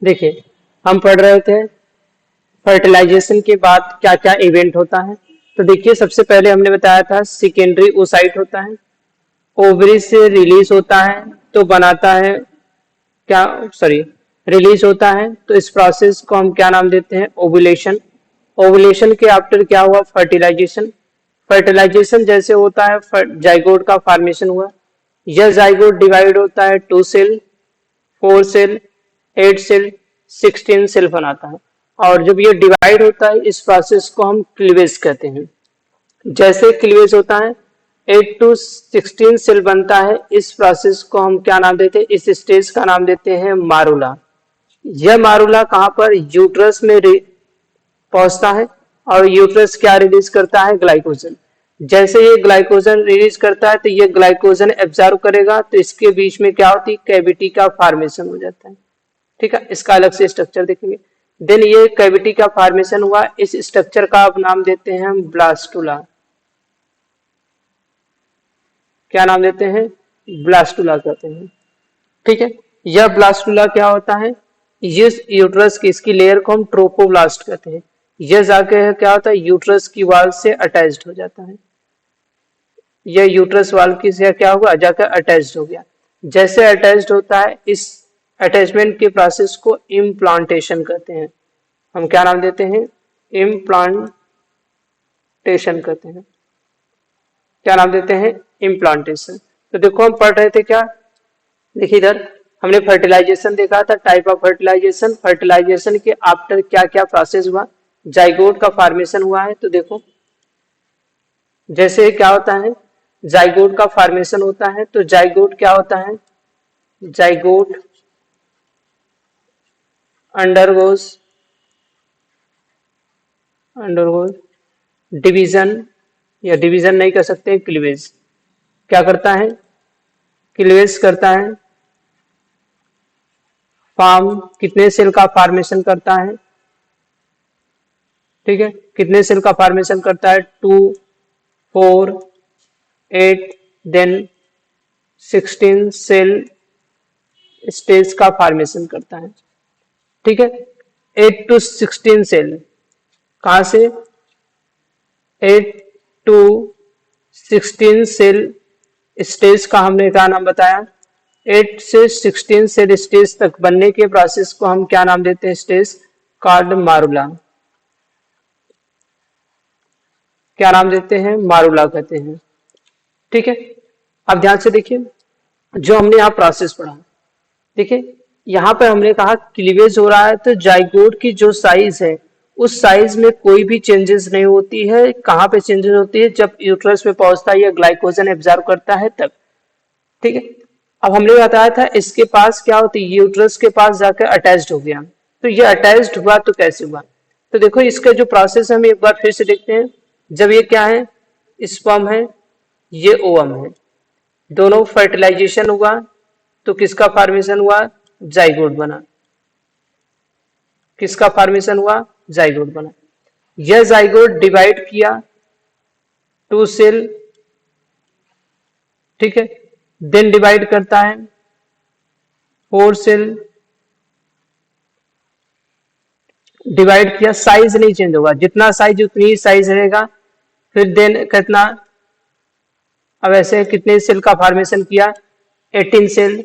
देखिए, हम पढ़ रहे थे फर्टिलाइजेशन के बाद क्या क्या इवेंट होता है। तो देखिए, सबसे पहले हमने बताया था सेकेंडरी ओसाइट होता है, ओवरी से रिलीज होता है तो बनाता है क्या, सॉरी, रिलीज होता है तो इस प्रोसेस को हम क्या नाम देते हैं, ओवुलेशन। ओवुलेशन के आफ्टर क्या हुआ, फर्टिलाइजेशन। फर्टिलाइजेशन जैसे होता है जाइगोट का फॉर्मेशन हुआ। यह जाइगोट डिवाइड होता है 2 सेल, 4 सेल, 8 सेल, 16 सेल बनाता है। और जब ये डिवाइड होता है इस प्रोसेस को हम क्लीवेज कहते हैं। जैसे क्लीवेज होता है 8 to 16 सेल बनता है, इस प्रोसेस को हम क्या नाम देते हैं, इस स्टेज का नाम देते हैं मारूला। यह मारूला कहाँ पर, यूट्रस में पहुंचता है और यूट्रस क्या रिलीज करता है, ग्लाइकोजन। जैसे ये ग्लाइकोजन रिलीज करता है तो ये ग्लाइकोजन एब्जॉर्ब करेगा तो इसके बीच में क्या होती है, कैविटी का फॉर्मेशन हो जाता है। ठीक है, इसका अलग से स्ट्रक्चर देखेंगे। देन ये कैविटी का फॉर्मेशन हुआ, इस स्ट्रक्चर का अब नाम देते हैं हम ब्लास्टुला। क्या नाम देते हैं, ब्लास्टुला कहते हैं। ठीक है, यह ब्लास्टुला क्या होता है, इस यूट्रस की इसकी लेयर को हम ट्रोपोब्लास्ट कहते हैं। यह जाके क्या होता है, यूट्रस की वाल से अटैच्ड हो जाता है। यह यूट्रस वाल की से क्या हुआ, जाकर अटैच्ड हो गया। जैसे अटैच्ड होता है इस अटैचमेंट के प्रोसेस को इम्प्लांटेशन कहते हैं। हम क्या नाम देते हैं, इम्प्लांटेशन कहते हैं। क्या नाम देते हैं, इम्प्लांटेशन। तो देखो हम पढ़ रहे थे क्या, देखिए इधर हमने फर्टिलाइजेशन देखा था, टाइप ऑफ फर्टिलाइजेशन। फर्टिलाइजेशन के आफ्टर क्या क्या प्रोसेस हुआ, जाइगोट का फॉर्मेशन हुआ है। तो देखो जैसे क्या होता है, जाइगोट का फॉर्मेशन होता है तो जाइगोट क्या होता है, जाइगोट अंडरगोज डिवीजन, या डिवीजन नहीं कर सकते, क्लीवेज। क्या करता है, क्लीवेज करता है। फॉर्म कितने सेल का फॉर्मेशन करता है, ठीक है, कितने सेल का फॉर्मेशन करता है, 2, 4, 8, देन 16 सेल स्टेज का फॉर्मेशन करता है। ठीक है, 8 to 16 सेल, कहां से, 8 to 16 सेल स्टेज का हमने क्या नाम बताया, 8 से 16 सेल स्टेज तक बनने के प्रोसेस को हम क्या नाम देते हैं, स्टेज कॉल्ड मारूला। क्या नाम देते हैं, मारूला कहते हैं। ठीक है, अब ध्यान से देखिए जो हमने यहाँ प्रोसेस पढ़ा। देखिए यहाँ पे हमने कहा क्लीवेज हो रहा है तो जाइगोट की जो साइज है उस साइज में कोई भी चेंजेस नहीं होती है। कहाँ पे चेंजेस होती है, जब यूट्रस में पहुंचता है या ग्लाइकोजन एब्जॉर्ब करता है तब। ठीक है, अब हमने बताया था इसके पास क्या होती है, यूट्रस के पास जाकर अटैच्ड हो गया। तो ये अटैच्ड हुआ तो कैसे हुआ, तो देखो इसका जो प्रोसेस हम एक बार फिर से देखते हैं। जब ये क्या है, स्पर्म है, ये ओवम है, दोनों फर्टिलाइजेशन हुआ तो किसका फॉर्मेशन हुआ, जाइगोट बना। किसका फॉर्मेशन हुआ, जाइगोट बना। यह जाइगोट डिवाइड किया 2 सेल, ठीक है, देन डिवाइड करता है 4 सेल, डिवाइड किया, साइज नहीं चेंज होगा, जितना साइज उतनी ही साइज रहेगा। फिर देन कितना, अब ऐसे कितने सेल का फॉर्मेशन किया, 18 सेल,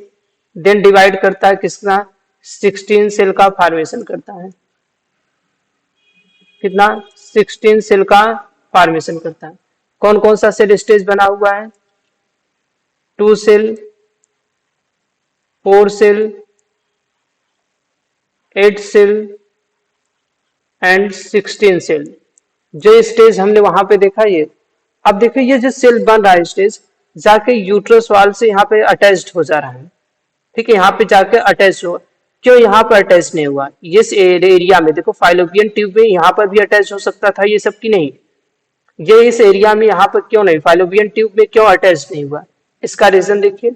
देन डिवाइड करता है किसका, 16 सेल का फॉर्मेशन करता है। कितना, 16 सेल का फॉर्मेशन करता है। कौन कौन सा सेल स्टेज बना हुआ है, 2 cell, 4 cell, 8 cell and 16 cell. जो स्टेज हमने वहां पे देखा ये, अब देखिए ये जो सेल बन रहा है स्टेज जाके यूट्रस वाल से यहाँ पे अटैच्ड हो जा रहा है। ठीक है, यहाँ पे जाके अटैच हुआ, क्यों यहाँ पर अटैच नहीं हुआ, इस एरिया में देखो फाइलोपियन ट्यूब में यहाँ पर भी अटैच हो सकता था, ये सब की नहीं, ये इस एरिया में यहाँ पर क्यों नहीं, फाइलोपियन ट्यूब में क्यों अटैच नहीं हुआ, इसका रीजन देखिए।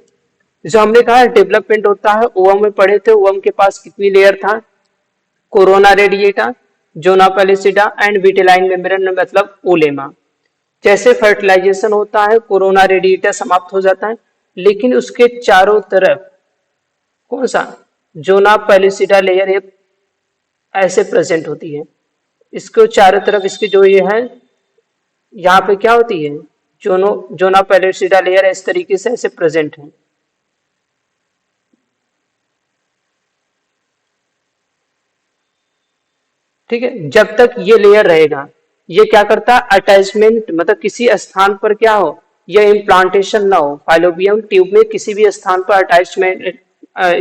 जो हमने कहा डेवलपमेंट होता है, ओवम में पढ़े थे, ओवम के पास कितनी लेयर था, corona radiata, zona pellucida and vitelline membrane, मतलब ओलेमा। जैसे फर्टिलाइजेशन होता है कोरोना रेडिएटा समाप्त हो जाता है, लेकिन उसके चारों तरफ कौन सा, जोना पेलिसिडा लेयर एक ऐसे प्रेजेंट होती है, इसको चारों तरफ इसकी जो ये है यहाँ पे क्या होती है, जोना पेलिसिडा लेयर इस तरीके से ऐसे प्रेजेंट है। ठीक है, जब तक ये लेयर रहेगा, ये क्या करता है, अटैचमेंट मतलब किसी स्थान पर क्या हो, ये इम्प्लांटेशन ना हो, फाइलोबियम ट्यूब में किसी भी स्थान पर अटैचमेंट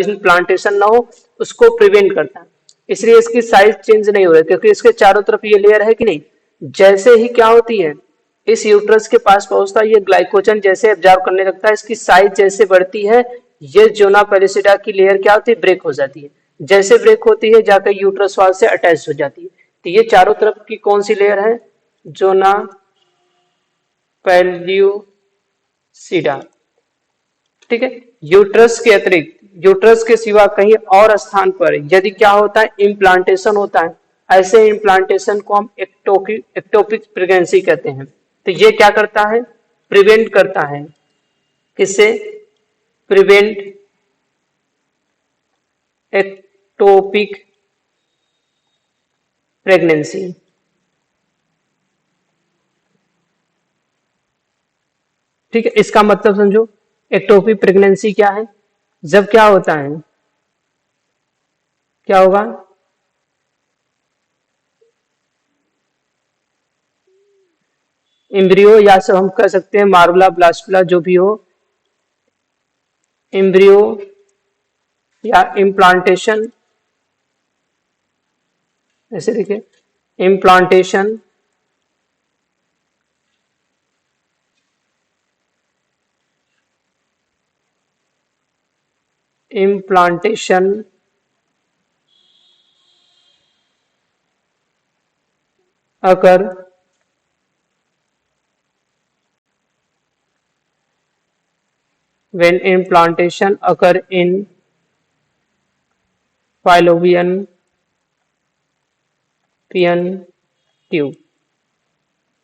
इम्प्लांटेशन ना हो, उसको प्रिवेंट करता है। इसलिए इसकी साइज चेंज नहीं हो रही, क्योंकि इसके चारों तरफ ये लेयर है कि नहीं। जैसे ही क्या होती है, इस यूट्रस के पास पहुंचता है, ये ग्लाइकोजन जैसे एब्जॉर्ब करने लगता है, इसकी साइज जैसे बढ़ती है, ये जोना पेलिसिडा की लेयर क्या होती है, ब्रेक हो जाती है। जैसे ब्रेक होती है, जाकर यूट्रस वॉल से अटैच हो जाती है। तो ये चारों तरफ की कौन सी लेयर है, जोना पेल्यूसिडा। ठीक है, यूट्रस के अतिरिक्त, यूट्रस के सिवा कहीं और स्थान पर यदि क्या होता है, इम्प्लांटेशन होता है, ऐसे इम्प्लांटेशन को हम एक्टोपिक प्रेगनेंसी कहते हैं। तो ये क्या करता है, प्रिवेंट करता है, किससे, प्रिवेंट एक्टोपिक प्रेगनेंसी। ठीक है, इसका मतलब समझो, एक्टोपिक प्रेगनेंसी क्या है, जब क्या होता है, क्या होगा, एम्ब्रियो या सब हम कह सकते हैं मारुला ब्लास्टुला जो भी हो, एम्ब्रियो या इम्प्लांटेशन, ऐसे देखिए, इम्प्लांटेशन इम्प्लांटेशन अगर when implantation occur in fallopian tube.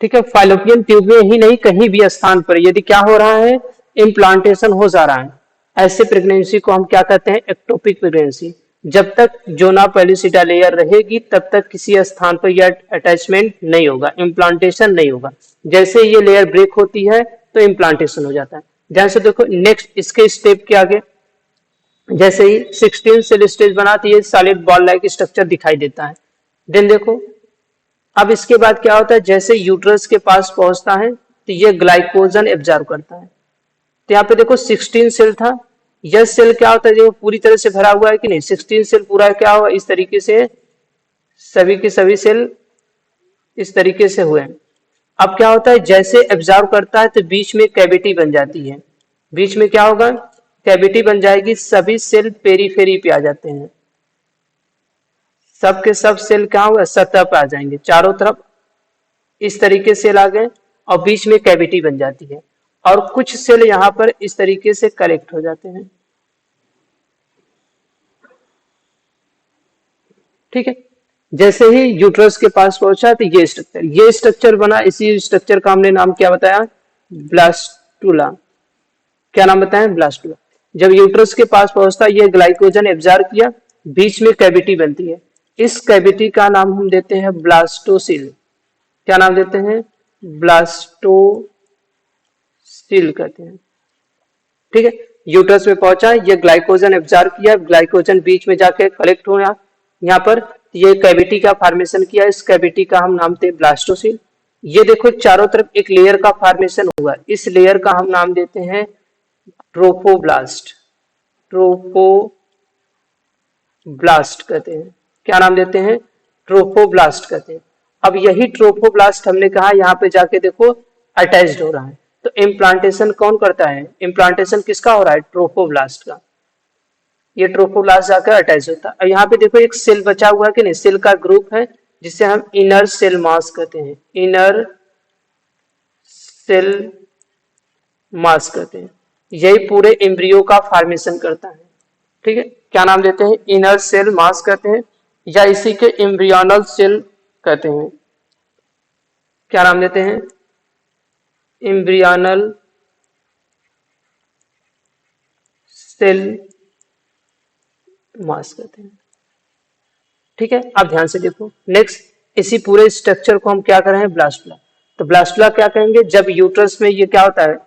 ठीक है, फाइलोपियन ट्यूब में ही नहीं, कहीं भी स्थान पर यदि क्या हो रहा है, इम्प्लांटेशन हो जा रहा है, ऐसे प्रेगनेंसी को हम क्या कहते हैं, एक्टोपिक प्रेगनेंसी। जब तक जोना पेलिसिडा लेयर रहेगी, तब तक किसी स्थान पर यह अटैचमेंट नहीं होगा, इम्प्लांटेशन नहीं होगा। जैसे ये लेयर ब्रेक होती है, तो इम्प्लांटेशन हो जाता है। ध्यान से देखो, नेक्स्ट इसके स्टेप के आगे, जैसे ही 16 सेल स्टेज बनाती है, सॉलिड बॉल लाइक स्ट्रक्चर दिखाई देता है। देन देखो, अब इसके बाद क्या होता है, जैसे यूट्रस के पास पहुंचता है, तो ये ग्लाइकोजन एब्जॉर्ब करता है। तो यहाँ पे देखो 16 सेल था, यह सेल क्या होता है, जो पूरी तरह से भरा हुआ है कि नहीं, 16 सेल पूरा क्या हुआ, इस तरीके से सभी के सभी सेल इस तरीके से हुए। अब क्या होता है, जैसे एब्जॉर्ब करता है, तो बीच में कैविटी बन जाती है, बीच में क्या होगा, कैविटी बन जाएगी, सभी सेल पेरीफेरी पे आ जाते हैं, सब के सब सेल क्या होगा, सतह पे आ जाएंगे, चारों तरफ इस तरीके से सेल आ गए, और बीच में कैविटी बन जाती है, और कुछ सेल यहाँ पर इस तरीके से कलेक्ट हो जाते हैं। ठीक है, जैसे ही यूट्रस के पास पहुंचा, तो ये स्ट्रक्चर बना, इसी स्ट्रक्चर का हमने नाम क्या बताया, ब्लास्टुला। क्या नाम बताया, ब्लास्टुला। जब यूट्रस के पास पहुंचता, ये ग्लाइकोजन एब्जॉर्ब किया, बीच में कैविटी बनती है, इस कैविटी का नाम हम देते हैं ब्लास्टोसिल। क्या नाम देते हैं, ब्लास्टोसिल कहते हैं। ठीक है, यूट्रस में पहुंचा, ये ग्लाइकोजन एब्जॉर्ब किया, ग्लाइकोजन बीच में जाके कलेक्ट हुआ, यहाँ पर ये कैविटी का फॉर्मेशन किया, इस कैविटी का हम नाम देते ब्लास्टोसिल। ये देखो चारों तरफ एक लेयर का फॉर्मेशन हुआ, इस लेयर का हम नाम देते हैं ट्रोफोब्लास्ट। ट्रोफोब्लास्ट कहते हैं, क्या नाम देते हैं, ट्रोफोब्लास्ट कहते हैं। अब यही ट्रोफोब्लास्ट हमने कहा, यहाँ पे जाके देखो अटैच्ड हो रहा है, तो इम्प्लांटेशन कौन करता है, इम्प्लांटेशन किसका हो रहा है, ट्रोफोब्लास्ट का। ये ट्रोफोब्लास्ट जाकर अटैच होता है। और यहाँ पे देखो एक सेल बचा हुआ है कि नहीं, सेल का ग्रुप है, जिसे हम इनर सेल मास कहते हैं, इनर सेल मास कहते हैं। यही पूरे एम्ब्रियो का फॉर्मेशन करता है। ठीक है, क्या नाम देते हैं, इनर सेल मास कहते हैं, या इसी के एम्ब्रियोनल सेल कहते हैं। क्या नाम देते हैं, एम्ब्रियोनल सेल मास कहते हैं। ठीक है, आप ध्यान से देखो। नेक्स्ट, इसी पूरे स्ट्रक्चर को हम क्या कर रहे हैं, ब्लास्टुला। तो ब्लास्टुला क्या कहेंगे, जब यूट्रस में ये क्या होता है,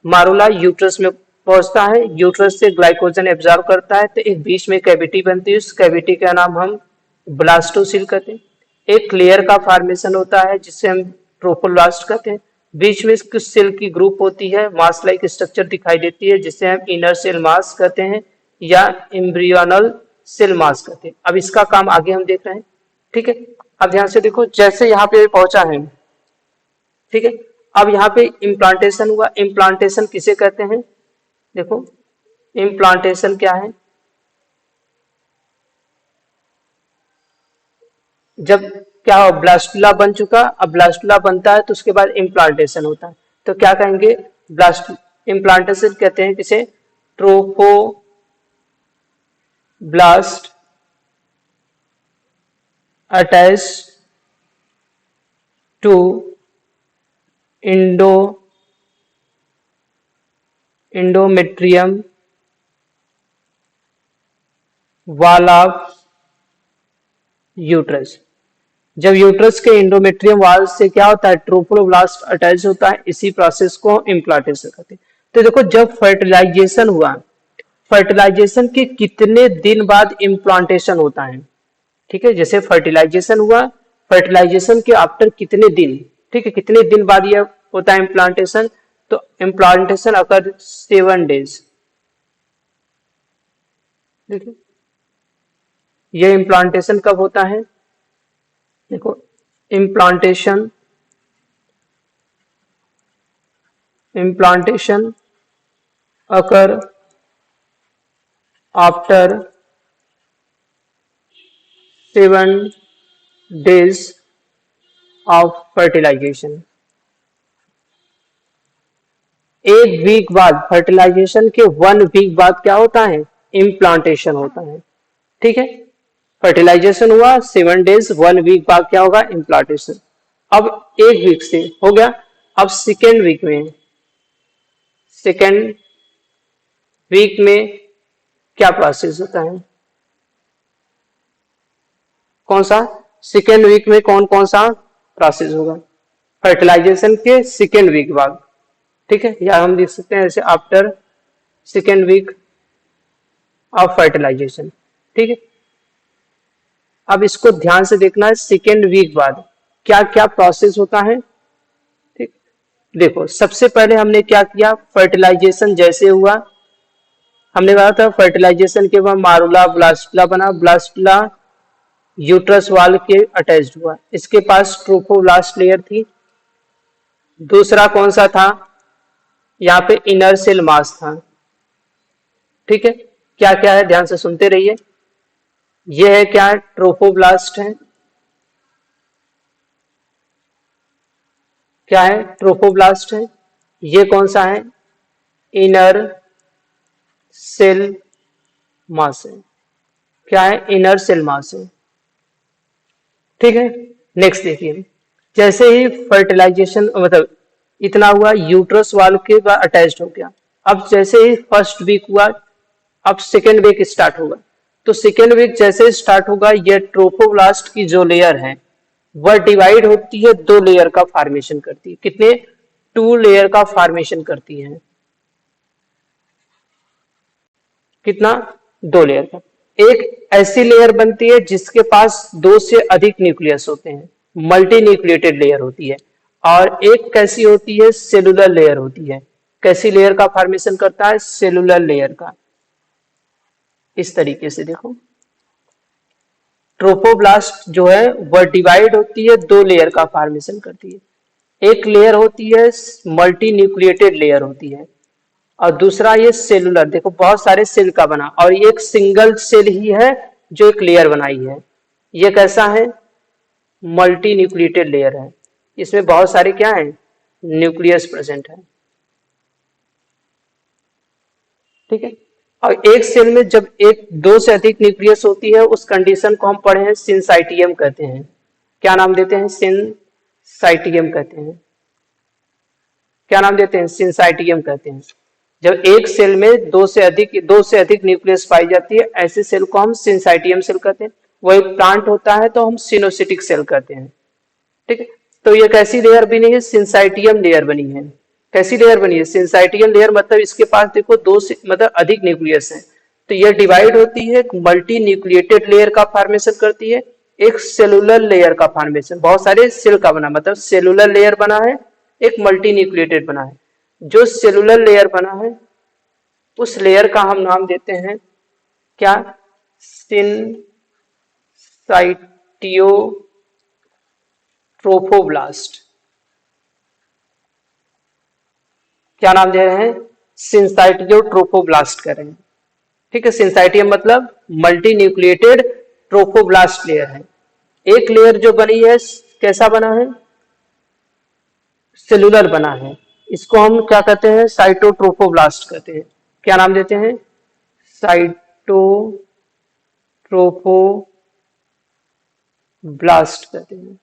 मारुला यूट्रस में पहुंचता है, यूट्रस से ग्लाइकोजन एब्जॉर्ब करता है, तो एक बीच में कैविटी बनती है, उस कैविटी का नाम हम ब्लास्टोसिल कहते हैं। एक लेयर का फॉर्मेशन होता है जिसे हम ट्रोफोब्लास्ट कहते हैं। बीच में कुछ सेल की ग्रुप होती है, मास लाइक स्ट्रक्चर दिखाई देती है, जिसे हम इनर सेल मास कहते हैं या एम्ब्रियोनल सेल मास कहते हैं। अब इसका काम आगे हम देख रहे हैं। ठीक है, अब ध्यान से देखो, जैसे यहाँ पे पहुंचा है, ठीक है, अब यहाँ पे इम्प्लांटेशन हुआ। इम्प्लांटेशन किसे कहते हैं, देखो इम्प्लांटेशन क्या है, जब क्या हो, ब्लास्टुला बन चुका, अब ब्लास्टुला बनता है तो उसके बाद इम्प्लांटेशन होता है। तो क्या कहेंगे, ब्लास्ट इम्प्लांटेशन कहते हैं किसे, trophoblast attach to endometrium wall of uterus. जब यूट्रस के इंडोमेट्रियम वाल से क्या होता है, ट्रोफोब्लास्ट अटैच होता है, इसी प्रोसेस को इम्प्लांटेशन कहते हैं। तो देखो, जब फर्टिलाइजेशन हुआ, फर्टिलाइजेशन के कितने दिन बाद इम्प्लांटेशन होता है। ठीक है, जैसे फर्टिलाइजेशन हुआ, फर्टिलाइजेशन के आफ्टर कितने दिन, ठीक है, कितने दिन बाद यह होता है इम्प्लांटेशन, तो इम्प्लांटेशन अकर 7 डेज। देखिए, यह इम्प्लांटेशन कब होता है, देखो implantation occur after 7 days of fertilization. एक वीक बाद, फर्टिलाइजेशन के 1 वीक बाद क्या होता है, इम्प्लांटेशन होता है। ठीक है, फर्टिलाइजेशन हुआ 7 डेज, 1 वीक बाद क्या होगा, इम्प्लांटेशन। अब 1 वीक से हो गया, अब सेकेंड वीक में क्या प्रोसेस होता है, कौन सा, सेकेंड वीक में कौन कौन सा प्रोसेस होगा, फर्टिलाइजेशन के सेकेंड वीक बाद। ठीक है, या हम लिख सकते हैं ऐसे, after second week of fertilization. ठीक है, अब इसको ध्यान से देखना है, सेकेंड वीक बाद क्या क्या प्रोसेस होता है। ठीक, देखो सबसे पहले हमने क्या किया, फर्टिलाइजेशन जैसे हुआ, हमने कहा था फर्टिलाइजेशन के बाद मारुला ब्लास्टुला बना, ब्लास्टुला यूट्रस वाल के अटैच्ड हुआ, इसके पास ट्रोफोब्लास्ट लेयर थी। दूसरा कौन सा था, यहाँ पे इनर सेल मास था। ठीक है, क्या क्या है, ध्यान से सुनते रहिए। यह है क्या, ट्रोफोब्लास्ट है, क्या है, ट्रोफोब्लास्ट है। ये कौन सा है, इनर सेल मास है, क्या है, इनर सेल मास है। ठीक है, नेक्स्ट देखिए, जैसे ही फर्टिलाइजेशन मतलब इतना हुआ, यूट्रस वाल के बाद अटैच्ड हो गया। अब जैसे ही फर्स्ट वीक हुआ, अब सेकेंड वीक स्टार्ट होगा। तो सेकेंड वीक जैसे स्टार्ट होगा, ये ट्रोफोब्लास्ट की जो लेयर है वह डिवाइड होती है, 2 लेयर का फॉर्मेशन करती है। कितने, 2 लेयर का फॉर्मेशन करती है। कितना, 2 लेयर का। एक ऐसी लेयर बनती है जिसके पास 2 से अधिक न्यूक्लियस होते हैं, मल्टी न्यूक्लिएटेड लेयर होती है। और एक कैसी होती है, सेलुलर लेयर होती है। कैसी लेयर का फॉर्मेशन करता है, सेलुलर लेयर का। इस तरीके से देखो, ट्रोफोब्लास्ट जो है वह डिवाइड होती है, 2 लेयर का फॉर्मेशन करती है। एक लेयर होती है मल्टी न्यूक्लिएटेड लेयर होती है, और दूसरा ये सेलुलर, देखो बहुत सारे सेल का बना, और ये एक सिंगल सेल ही है जो एक लेयर बनाई है। ये कैसा है, मल्टी न्यूक्लिएटेड लेयर है, इसमें बहुत सारे क्या है, न्यूक्लियस प्रेजेंट है। ठीक है, और एक सेल में जब 2 से अधिक न्यूक्लियस होती है, उस कंडीशन को हम पढ़े हैं, सिंसाइटियम कहते हैं। क्या नाम देते हैं, सिंसाइटियम कहते हैं। क्या नाम देते हैं, सिंसाइटियम कहते हैं। जब एक सेल में दो से अधिक न्यूक्लियस पाई जाती है, ऐसे सेल को हम सिंसाइटियम सेल कहते हैं। वो एक प्लांट होता है तो हम सिनोसिटिक सेल कहते हैं। ठीक है, तो ये कैसी लेयर बनी है? सिंसाइटियम लेयर बनी है। कैसी लेयर बनी है? सिंसाइटियम लेयर, मतलब इसके पास देखो दो से मतलब अधिक न्यूक्लियस है, तो यह डिवाइड होती है, मल्टी न्यूक्लिएटेड लेयर का फॉर्मेशन करती है, एक सेलुलर लेयर का फॉर्मेशन, बहुत सारे सेल का बना, मतलब सेलुलर लेयर बना है, एक मल्टी न्यूक्लिएटेड बना है। जो सेलुलर लेयर बना है उस लेयर का हम नाम देते हैं क्या? सिंसाइटियोट्रोफोब्लास्ट। क्या नाम दे रहे हैं? सिंसाइटियोट्रोफोब्लास्ट कर रहे हैं। ठीक है, सिंसाइटियम मतलब मल्टी न्यूक्लिएटेड ट्रोफोब्लास्ट लेयर है। एक लेयर जो बनी है कैसा बना है? सेलुलर बना है। इसको हम क्या कहते हैं? साइटोट्रोफोब्लास्ट कहते हैं। क्या नाम देते हैं? साइटोट्रोफोब्लास्ट कहते हैं।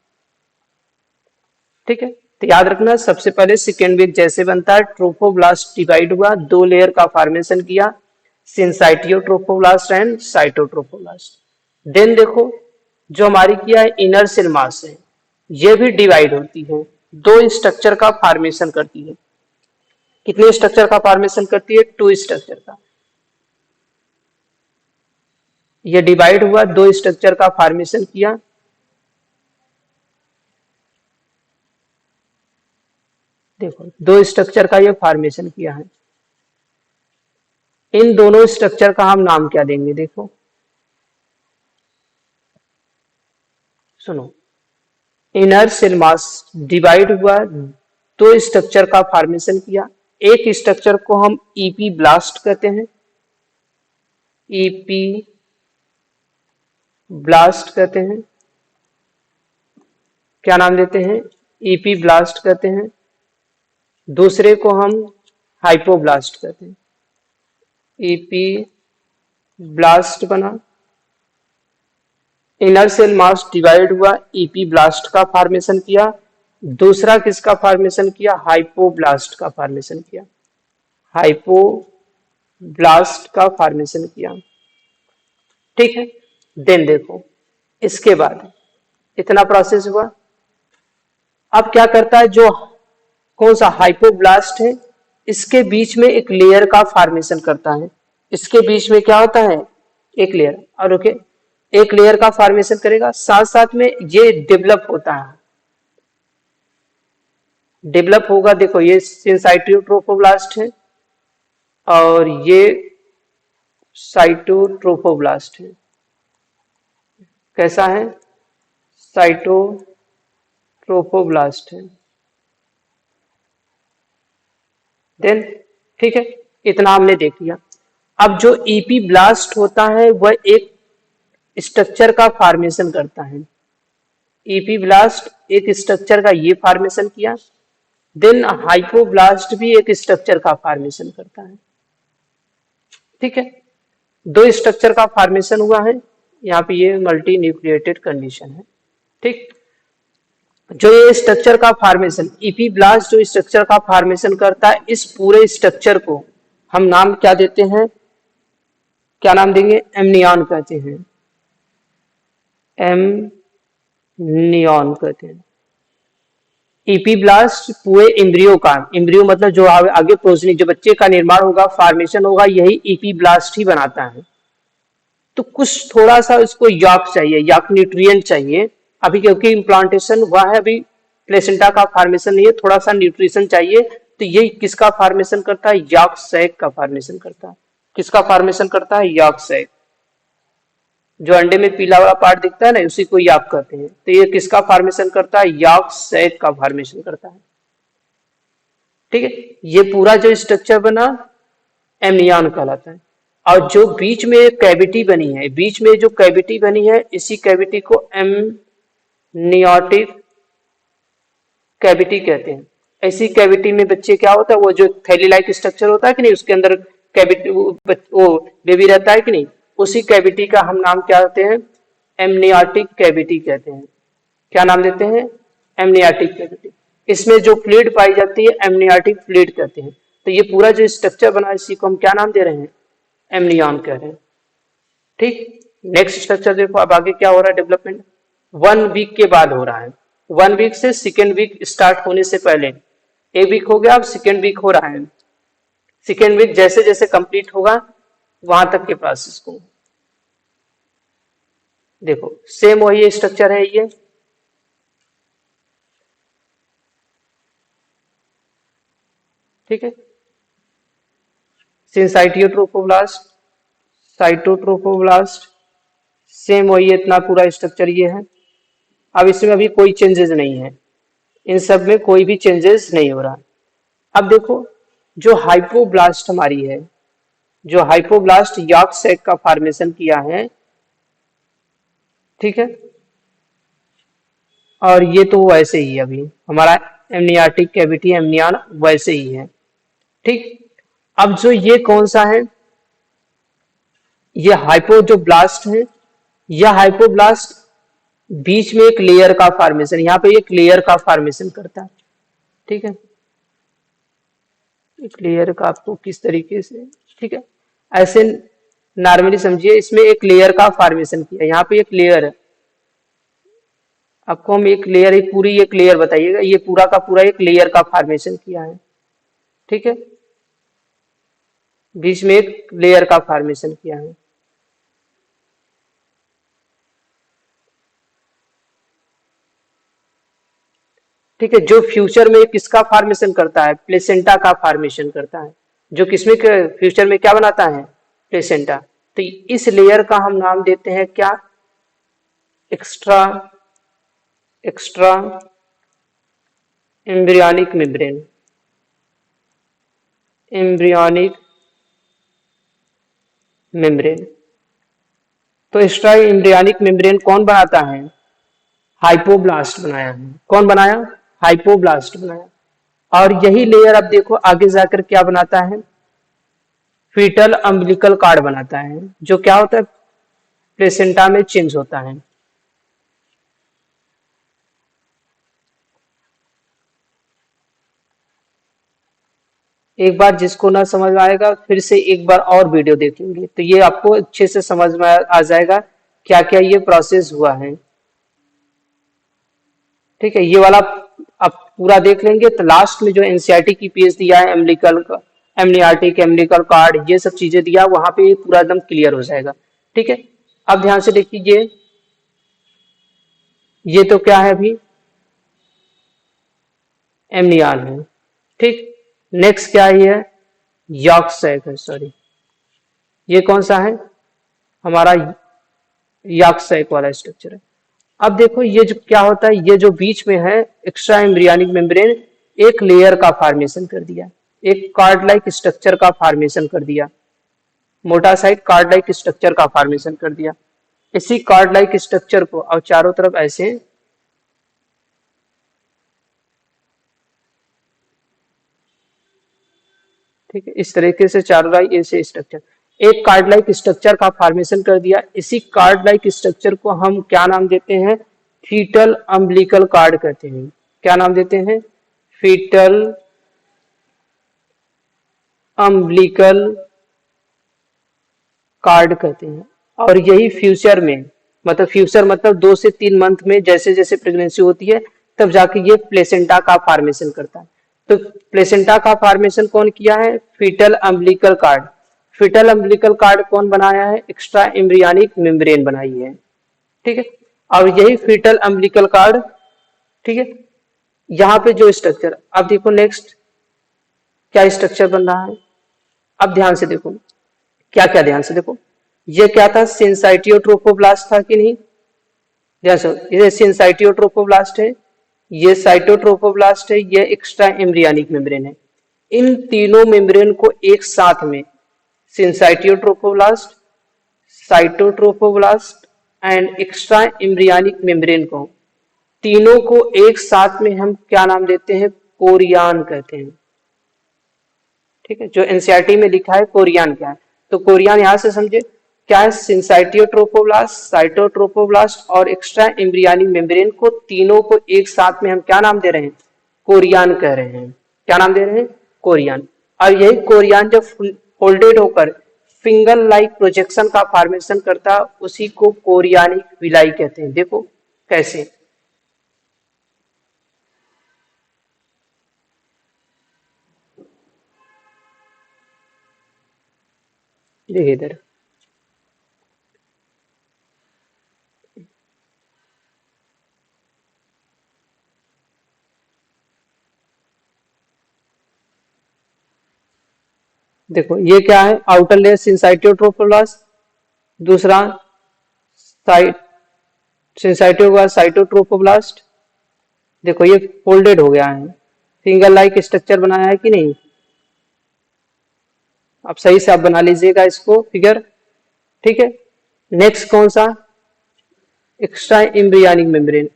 ठीक है, तो याद रखना, सबसे पहले सेकेंड वेव जैसे बनता है, ट्रोफोब्लास्ट डिवाइड हुआ, दो लेयर का फॉर्मेशन किया, सिंसाइटियोट्रोफोब्लास्ट एंड साइटोट्रोफोब्लास्ट। देन देखो, जो हमारी क्या है? इनर सेल मास है, ये भी डिवाइड होती है, दो स्ट्रक्चर का फॉर्मेशन करती है। कितने स्ट्रक्चर का फॉर्मेशन करती है? 2 स्ट्रक्चर का। ये डिवाइड हुआ, दो स्ट्रक्चर का फॉर्मेशन किया। देखो, दो स्ट्रक्चर का ये फॉर्मेशन किया है। इन दोनों स्ट्रक्चर का हम नाम क्या देंगे? देखो सुनो, इनर सेल मास डिवाइड हुआ, दो स्ट्रक्चर का फॉर्मेशन किया। एक स्ट्रक्चर को हम ईपी ब्लास्ट कहते हैं, ईपी ब्लास्ट कहते हैं। क्या नाम देते हैं? ईपी ब्लास्ट कहते हैं। दूसरे को हम हाइपोब्लास्ट कहते हैं। ईपी ब्लास्ट बना, इनर सेल मास डिवाइड हुआ, ईपी ब्लास्ट का फॉर्मेशन किया। दूसरा किसका फॉर्मेशन किया? हाइपोब्लास्ट का फॉर्मेशन किया, हाइपोब्लास्ट का फॉर्मेशन किया। ठीक है, देन देखो, इसके बाद इतना प्रोसेस हुआ। अब क्या करता है? जो कौन सा हाइपोब्लास्ट है, इसके बीच में एक लेयर का फॉर्मेशन करता है। इसके बीच में क्या होता है? एक लेयर। और ओके, एक लेयर का फॉर्मेशन करेगा, साथ साथ में ये डेवलप होता है, डेवलप होगा। देखो, ये सिंसाइटियोट्रोफोब्लास्ट है और ये साइटोट्रोफोब्लास्ट है। कैसा है? साइटोट्रोफोब्लास्ट है। देन ठीक है, इतना हमने देख लिया। अब जो ईपी ब्लास्ट होता है वह एक स्ट्रक्चर का फॉर्मेशन करता है। ईपी ब्लास्ट एक स्ट्रक्चर का ये फॉर्मेशन किया। देन हाइपोब्लास्ट भी एक स्ट्रक्चर का फॉर्मेशन करता है। ठीक है, दो स्ट्रक्चर का फॉर्मेशन हुआ है। यहाँ पे ये मल्टी न्यूक्लिएटेड कंडीशन है। ठीक, जो ये स्ट्रक्चर का फॉर्मेशन, ईपी ब्लास्ट जो स्ट्रक्चर का फॉर्मेशन करता है, इस पूरे स्ट्रक्चर को हम नाम क्या देते हैं? क्या नाम देंगे? एमनियॉन कहते हैं। एमनियॉन कहते हैं। ईपी ब्लास्ट पूरे एम्ब्रियो का, एम्ब्रियो मतलब जो आगे प्रोजेनी, जो बच्चे का निर्माण होगा, फॉर्मेशन होगा, यही ईपी ब्लास्ट ही बनाता है। तो कुछ थोड़ा सा इसको याक चाहिए, याक न्यूट्रिएंट चाहिए अभी, क्योंकि इम्प्लांटेशन हुआ है, अभी प्लेसेंटा का फॉर्मेशन नहीं है, थोड़ा सा न्यूट्रिशन चाहिए। तो ये किसका फॉर्मेशन करता है? याक सैक का फॉर्मेशन करता है। किसका फॉर्मेशन करता है? याक सैक। जो अंडे में पीला वाला पार्ट दिखता है ना, उसी को याक कहते हैं। तो ये किसका फॉर्मेशन करता है? याक सैक का फॉर्मेशन करता है। ठीक है, ये पूरा जो स्ट्रक्चर बना एमनियॉन कहलाता है। और जो बीच में कैविटी बनी है, बीच में जो कैविटी बनी है, इसी कैविटी को एमनियोटिक कैविटी कहते हैं। ऐसी कैविटी में बच्चे क्या होता है? वो जो थैली लाइक स्ट्रक्चर होता है कि नहीं, उसके अंदर कैविटी वो बेबी रहता है कि नहीं, उसी कैविटी का हम नाम क्या कहते हैं? एमनियोटिक कैविटी कहते हैं। क्या नाम देते हैं? Amniotic cavity. इसमें जो फ्लूइड पाई जाती है एमनियोटिक फ्लूइड कहते हैं। तो ये पूरा जो स्ट्रक्चर बना है इसी को हम क्या नाम दे रहे हैं, एमनियॉन कह रहे हैं। ठीक, नेक्स्ट स्ट्रक्चर देखो अब आगे क्या हो रहा है डेवलपमेंट, 1 वीक के बाद हो रहा है। 1 वीक से सेकेंड वीक स्टार्ट होने से पहले, एक वीक हो गया, अब सेकेंड वीक हो रहा है। सेकेंड वीक जैसे जैसे कंप्लीट होगा वहां तक के प्रोसेस को देखो, सेम वही स्ट्रक्चर है ये। ठीक है, सिंसाइटियोट्रोफोब्लास्ट, साइटोट्रोफोब्लास्ट, सेम वही इतना पूरा स्ट्रक्चर ये है। अब इसमें अभी कोई चेंजेस नहीं है, इन सब में कोई भी चेंजेस नहीं हो रहा। अब देखो जो हाइपोब्लास्ट हमारी है, जो हाइपोब्लास्ट यॉर्क सैक का फॉर्मेशन किया है, ठीक है, और ये तो वैसे ही है, अभी हमारा एमनियाटिक कैविटी एमनियॉन वैसे ही है। ठीक, अब जो ये कौन सा है, ये हाइपो जो ब्लास्ट है, यह हाइपोब्लास्ट बीच में एक लेयर का फॉर्मेशन, यहाँ पे एक लेयर का फॉर्मेशन करता है। ठीक है, एक लेयर का आपको किस तरीके से, ठीक है, ऐसे नॉर्मली समझिए, इसमें एक लेयर का फॉर्मेशन किया, यहाँ पे एक लेयर है, आपको हम एक लेयर, एक पूरी एक लेयर बताइएगा, ये पूरा का पूरा एक लेयर का फॉर्मेशन किया है। ठीक है, बीच में एक लेयर का फॉर्मेशन किया है। ठीक है, जो फ्यूचर में किसका फॉर्मेशन करता है, प्लेसेंटा का फॉर्मेशन करता है, जो किसमें फ्यूचर में क्या बनाता है, प्लेसेंटा। तो इस लेयर का हम नाम देते हैं क्या, extra extra embryonic membrane, embryonic membrane. तो एक्स्ट्रा एम्ब्रियोनिक मेम्ब्रेन कौन बनाता है, हाइपोब्लास्ट बनाया है। कौन बनाया, हाइपोब्लास्ट बनाया। और यही लेयर अब देखो आगे जाकर क्या बनाता है, फीटल अम्बिलिकल कार्ड बनाता है, जो क्या होता है, प्लेसेंटा में चेंज होता है। एक बार जिसको ना समझ में आएगा फिर से एक बार और वीडियो देखेंगे तो ये आपको अच्छे से समझ में आ जाएगा क्या क्या ये प्रोसेस हुआ है। ठीक है, ये वाला आप पूरा देख लेंगे तो लास्ट में जो एनसीईआरटी की पेज दिया है, एम्बिलिकल एमनियाटिक एम्बिलिकल कार्ड, ये सब चीजें दिया, वहां पे पूरा एकदम क्लियर हो जाएगा। ठीक है, अब ध्यान से देखिए, ये तो क्या है अभी, एमनियॉन है। ठीक, नेक्स्ट क्या है, ये यॉर्क सैक है, सॉरी ये कौन सा है, हमारा यॉर्क सैक वाला स्ट्रक्चर है। अब देखो ये जो क्या होता है, ये जो बीच में है एक्स्ट्रा एम्ब्रियोनिक मेम्ब्रेन, एक लेयर का फॉर्मेशन कर दिया, एक कार्ड लाइक स्ट्रक्चर का फॉर्मेशन कर दिया, मोटा साइड कार्ड लाइक स्ट्रक्चर का फॉर्मेशन कर दिया। इसी कार्ड लाइक स्ट्रक्चर को और चारों तरफ ऐसे, ठीक है, इस तरीके से चारों लाइक ऐसे स्ट्रक्चर, एक कार्ड लाइक स्ट्रक्चर का फॉर्मेशन कर दिया। इसी कार्ड लाइक स्ट्रक्चर को हम क्या नाम देते हैं, फीटल अम्बिलिकल कार्ड कहते हैं। क्या नाम देते हैं, फीटल अम्बिलिकल कार्ड कहते हैं। और यही फ्यूचर में, मतलब फ्यूचर मतलब 2 से 3 मंथ में जैसे जैसे प्रेगनेंसी होती है तब जाके ये प्लेसेंटा का फॉर्मेशन करता है। तो प्लेसेंटा का फॉर्मेशन कौन किया है, fetal umbilical cord. Fetal umbilical cord कौन बनाया है, एक्स्ट्रा एम्ब्रियोनिक मेम्ब्रेन बनाई है। ठीक है, और यही फीटल अम्बिलिकल कार्ड, ठीक है, यहाँ पे जो स्ट्रक्चर, अब देखो नेक्स्ट क्या स्ट्रक्चर बन रहा है। अब ध्यान से देखो क्या क्या, ध्यान से देखो, ये क्या था, सिंसाइटियोट्रोफोब्लास्ट था कि नहीं, ध्यान से, ये सिंसाइटियोट्रोफोब्लास्ट है, ये साइटोट्रोफोब्लास्ट है, ये एक्स्ट्रा एम्ब्रियोनिक मेम्ब्रेन है। इन तीनों मेम्ब्रेन को एक साथ में, syncytiotrophoblast, cytotrophoblast and extra embryonic membrane को, तीनों को एक साथ में हम क्या नाम देते हैं, कोरियान कहते हैं। ठीक है, जो एनसीईआरटी में लिखा है कोरियान क्या है, तो कोरियान यहां से समझे क्या है, सिंसाइटियोट्रोफोब्लास्ट, साइटोट्रोफोब्लास्ट और एक्स्ट्रा एम्ब्रियोनिक मेम्ब्रेन को, तीनों को एक साथ में हम क्या नाम दे रहे हैं, कोरियान कह रहे हैं। क्या नाम दे रहे हैं, कोरियान। और यही कोरियान जब फोल्डेड होकर फिंगर लाइक प्रोजेक्शन का फॉर्मेशन करता उसी को कोरियानिक विलाई कहते हैं। देखो कैसे, देखिए इधर, देखो ये क्या है, आउटर लेयर सिंसाइटियोट्रोफोब्लास्ट, दूसरा साइट सिंसाइटियो के बाद साइटोट्रोफोब्लास्ट। देखो ये फोल्डेड हो गया है, फिंगर लाइक स्ट्रक्चर बनाया है कि नहीं। अब सही से आप बना लीजिएगा इसको फिगर, ठीक है। नेक्स्ट कौन सा, एक्स्ट्रा एम्ब्रियोनिक मेम्ब्रेन,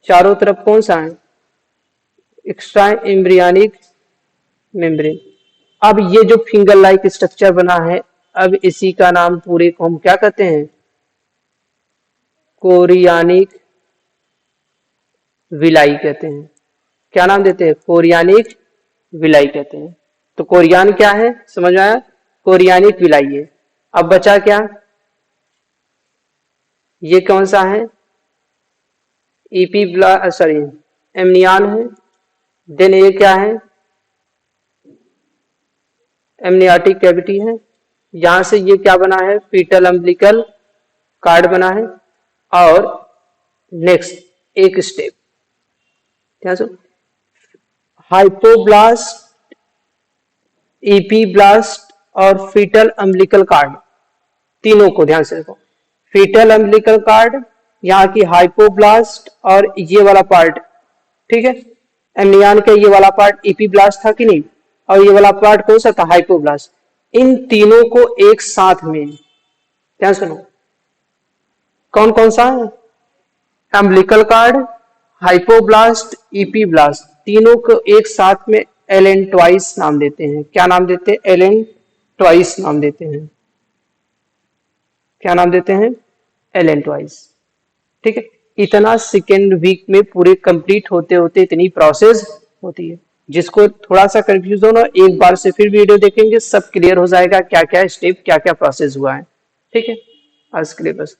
चारों तरफ कौन सा है, एक्स्ट्रा एम्ब्रियोनिक मेम्ब्रेन। अब ये जो फिंगर लाइक स्ट्रक्चर बना है, अब इसी का नाम पूरे को हम क्या कहते हैं, कोरियानिक विलाई कहते हैं। क्या नाम देते हैं, कोरियानिक विलाई कहते हैं। तो कोरियान क्या है समझ में आया, कोरियानिक विलाई है। अब बचा क्या, ये कौन सा है, सॉरी एमनियान है। देन ये क्या है, एमनियाटिक कैविटी है। यहां से ये क्या बना है, फीटल अम्बिलिकल कार्ड बना है। और नेक्स्ट एक स्टेप क्या सो, हाइपोब्लास्ट, ईपीब्लास्ट और फीटल अम्बिलिकल कार्ड, तीनों को ध्यान से देखो। फीटल अम्बिलिकल कार्ड, यहाँ की हाइपोब्लास्ट और ये वाला पार्ट, ठीक है। एमनियान का ये वाला पार्ट ईपीब्लास्ट था कि नहीं, और ये वाला पार्ट कौन सा था, हाइपोब्लास्ट। इन तीनों को एक साथ में ध्यान सुनो, कौन कौन सा है, अम्बिलिकल कार्ड, हाइपोब्लास्ट, ईपीब्लास्ट, तीनों को एक साथ में एलन ट्वाइस नाम देते हैं। क्या नाम देते हैं, एलन ट्वाइस नाम देते हैं। क्या नाम देते हैं, एलन ट्वाइस, ठीक है। इतना सेकेंड वीक में पूरे कंप्लीट होते होते इतनी प्रोसेस होती है। जिसको थोड़ा सा कंफ्यूजन हो, एक बार से फिर वीडियो देखेंगे, सब क्लियर हो जाएगा क्या क्या स्टेप क्या क्या प्रोसेस हुआ है, ठीक है। आज के लिए बस।